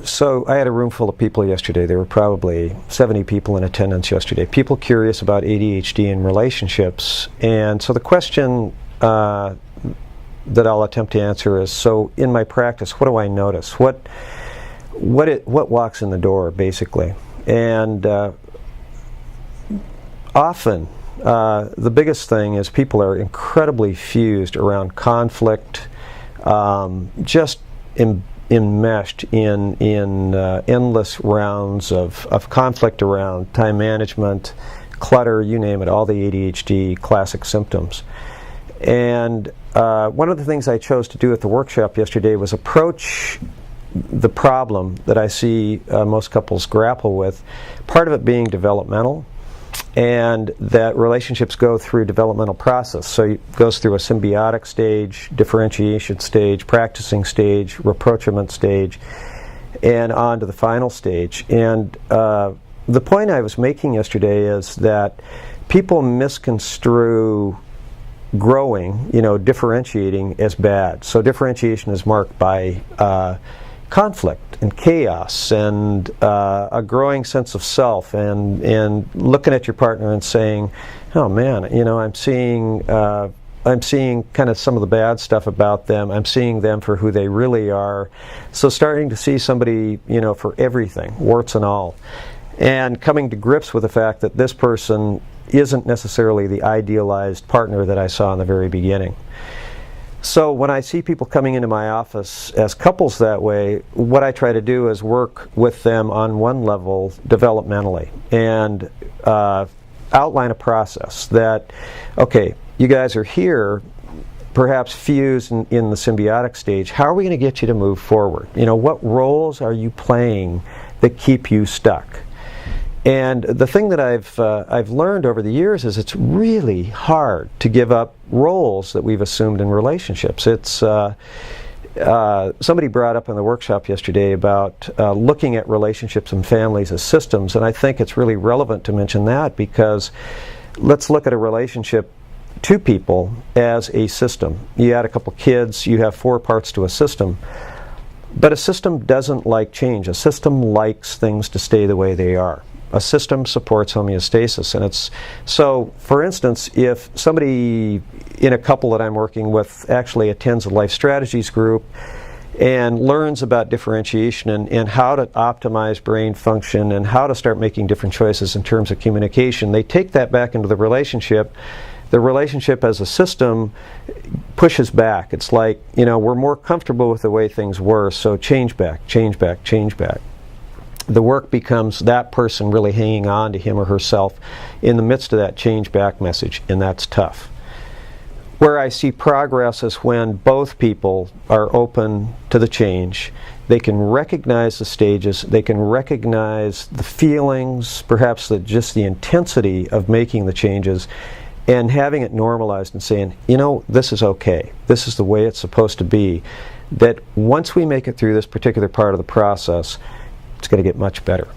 So I had a room full of people yesterday. There were probably 70 people in attendance yesterday. People curious about ADHD and relationships. And so the question that I'll attempt to answer is, so in my practice, what do I notice? What walks in the door, basically? And often, the biggest thing is people are incredibly fused around conflict, just enmeshed in endless rounds of conflict around time management, clutter, you name it, all the ADHD classic symptoms. And one of the things I chose to do at the workshop yesterday was approach the problem that I see most couples grapple with, part of it being developmental, and that relationships go through developmental process. So it goes through a symbiotic stage, differentiation stage, practicing stage, rapprochement stage, and on to the final stage. And the point I was making yesterday is that people misconstrue growing, differentiating as bad. So differentiation is marked by conflict and chaos and a growing sense of self and looking at your partner and saying, oh man, I'm seeing kind of some of the bad stuff about them. I'm seeing them for who they really are. So starting to see somebody, for everything, warts and all. And coming to grips with the fact that this person isn't necessarily the idealized partner that I saw in the very beginning. So when I see people coming into my office as couples that way, what I try to do is work with them on one level developmentally and outline a process that, okay, you guys are here, perhaps fused in the symbiotic stage. How are we going to get you to move forward? What roles are you playing that keep you stuck? And the thing that I've learned over the years is it's really hard to give up roles that we've assumed in relationships. It's somebody brought up in the workshop yesterday about looking at relationships and families as systems, and I think it's really relevant to mention that, because let's look at a relationship, two people, as a system. You add a couple kids, you have 4 parts to a system. But a system doesn't like change. A system likes things to stay the way they are. A system supports homeostasis, and it's so. For instance, if somebody in a couple that I'm working with actually attends a life strategies group and learns about differentiation and how to optimize brain function and how to start making different choices in terms of communication, they take that back into the relationship. The relationship as a system pushes back. It's like, we're more comfortable with the way things were, so change back, change back, change back. The work becomes that person really hanging on to him or herself in the midst of that change back message, and that's tough. Where I see progress is when both people are open to the change. They can recognize the stages, they can recognize the feelings, perhaps just the intensity of making the changes, and having it normalized and saying, this is okay, this is the way it's supposed to be. That once we make it through this particular part of the process, it's going to get much better.